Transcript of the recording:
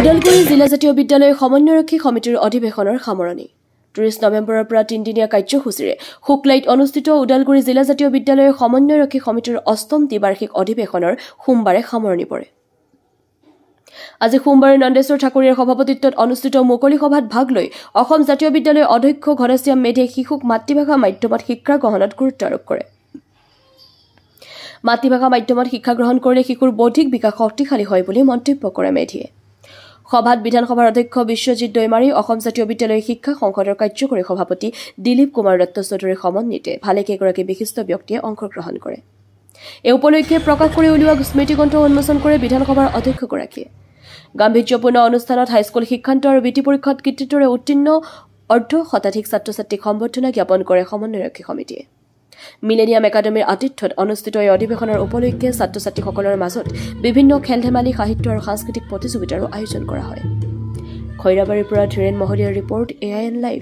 ওদালগুৰি জিলা জাতীয় বিদ্যালয় সমন্বয়ৰক্ষী সমিতিৰ অধিৱেশনৰ সামৰণি 30 নৱেম্বৰৰ পৰা 3 দিনীয়া কাৰ্যসূচীৰে শুক্লাইত অনুষ্ঠিত ওদালগুৰি জিলা জাতীয় বিদ্যালয়ৰ সমন্বয়ৰক্ষী সমিতিৰ 8ম দ্বিবাৰ্ষিক অধিৱেশনৰ সোমবাৰে সামৰণি পৰে। আজি সোমবাৰে নন্দেশ্বৰ ঠাকুৰীৰ সভাপতিত্বত অনুষ্ঠিত মুকলি সভাত ভাগ লৈ অসম জাতীয় বিদ্যালয়ৰ অধ্যক্ষ ঘনশ্যাম মেধিয়ে শিশুক মাতৃভাষা মাধ্যমত শিক্ষা গ্ৰহণত গুৰুত্ব আৰোপ কৰে। মাতৃভাষা মাধ্যমত শিক্ষা গ্ৰহণ কৰিলে শিশুৰ বৌদ্ধিক বিকাশ শক্তিশালী হয় বুলি মন্তব্য কৰে মেধিয়ে। সভাত বিধানসভাৰ অধ্যক্ষ বিশ্বজিৎ দৈমাৰী, অসম জাতীয় বিদ্যালয় শিক্ষা সংসদৰ কাৰ্যকৰী সভাপতি দিলীপ কুমাৰ দত্ত চৌধুৰীৰ সমন্বিতে ভালেকেইগৰাকী বিশিষ্ট ব্যক্তিয়ে অংশগ্ৰহণ কৰে। এই উপলক্ষে প্ৰকাশ কৰি উলিওৱা স্মৃতিগ্ৰন্থ উন্মোচন কৰে বিধানসভাৰ অধ্যক্ষগৰাকীয়ে। গাম্ভীৰ্যপূৰ্ণ অনুষ্ঠানত হাইস্কুল শিক্ষান্ত আৰু বৃত্তি পৰীক্ষাত কৃতিত্বৰে উত্তীৰ্ণ অৰ্ধশতাধিক ছাত্ৰ ছাত্ৰীক সম্বৰ্ধনা জ্ঞাপন কৰে সমন্বয়ৰক্ষী সমিতিয়ে। মিলেনিয়াম একাডেমীৰ আতিথ্যত অনুষ্ঠিত এই অধিৱেশনৰ উপলক্ষে ছাত্ৰ ছাত্ৰীসকলৰ মাজত বিভিন্ন খেল ধেমালি, সাহিত্য আৰু সাংস্কৃতিক প্ৰতিযোগিতাৰো আয়োজন কৰা হয়। খৈৰাবাৰীৰ পৰা ধীৰেন মহলীয়াৰ ৰিপৰ্ট AIN লাইভ।